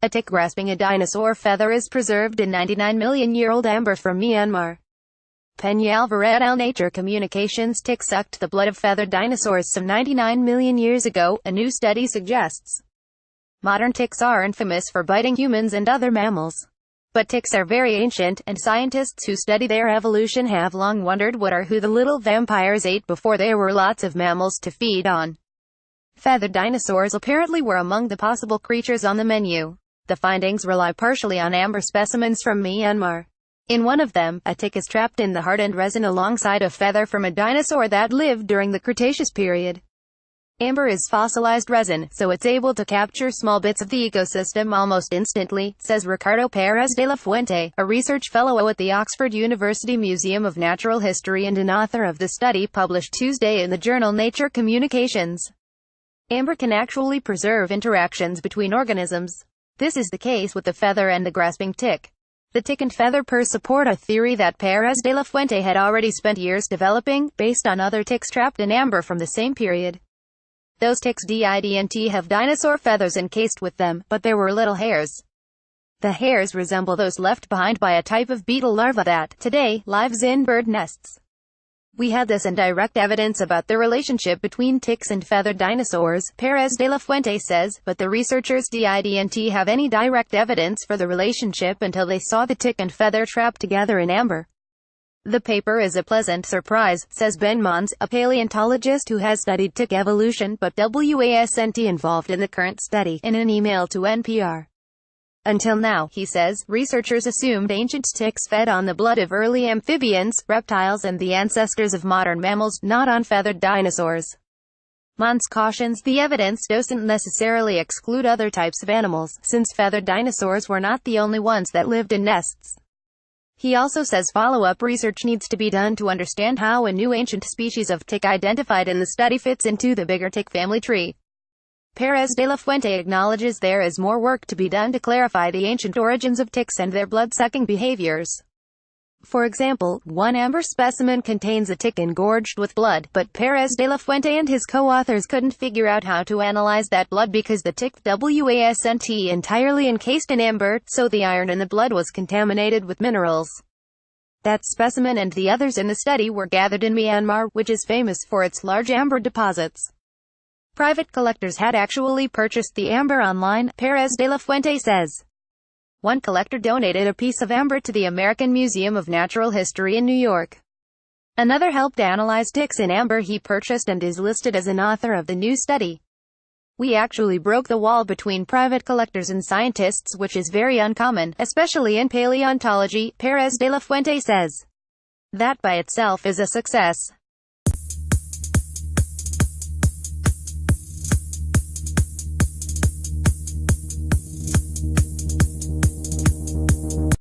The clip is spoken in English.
A tick grasping a dinosaur feather is preserved in 99-million-year-old amber from Myanmar. Peña Alvarez et al. Nature Communications. Ticks sucked the blood of feathered dinosaurs some 99 million years ago, a new study suggests. Modern ticks are infamous for biting humans and other mammals. But ticks are very ancient, and scientists who study their evolution have long wondered what or who the little vampires ate before there were lots of mammals to feed on. Feathered dinosaurs apparently were among the possible creatures on the menu. The findings rely partially on amber specimens from Myanmar. In one of them, a tick is trapped in the hardened resin alongside a feather from a dinosaur that lived during the Cretaceous period. Amber is fossilized resin, so it's able to capture small bits of the ecosystem almost instantly, says Ricardo Pérez de la Fuente, a research fellow at the Oxford University Museum of Natural History and an author of the study published Tuesday in the journal Nature Communications. Amber can actually preserve interactions between organisms. This is the case with the feather and the grasping tick. The tick and feather purrs support a theory that Pérez de la Fuente had already spent years developing, based on other ticks trapped in amber from the same period. Those ticks didn't have dinosaur feathers encased with them, but there were little hairs. The hairs resemble those left behind by a type of beetle larva that, today, lives in bird nests. We had this indirect evidence about the relationship between ticks and feathered dinosaurs, Pérez de la Fuente says, but the researchers didn't have any direct evidence for the relationship until they saw the tick and feather trapped together in amber. The paper is a pleasant surprise, says Ben Mons, a paleontologist who has studied tick evolution but wasn't involved in the current study, in an email to NPR. Until now, he says, researchers assumed ancient ticks fed on the blood of early amphibians, reptiles and the ancestors of modern mammals, not on feathered dinosaurs. Mons cautions the evidence doesn't necessarily exclude other types of animals, since feathered dinosaurs were not the only ones that lived in nests. He also says follow-up research needs to be done to understand how a new ancient species of tick identified in the study fits into the bigger tick family tree. Pérez de la Fuente acknowledges there is more work to be done to clarify the ancient origins of ticks and their blood-sucking behaviors. For example, one amber specimen contains a tick engorged with blood, but Pérez de la Fuente and his co-authors couldn't figure out how to analyze that blood because the tick wasn't entirely encased in amber, so the iron in the blood was contaminated with minerals. That specimen and the others in the study were gathered in Myanmar, which is famous for its large amber deposits. Private collectors had actually purchased the amber online, Pérez de la Fuente says. One collector donated a piece of amber to the American Museum of Natural History in New York. Another helped analyze ticks in amber he purchased and is listed as an author of the new study. We actually broke the wall between private collectors and scientists, which is very uncommon, especially in paleontology, Pérez de la Fuente says. That by itself is a success.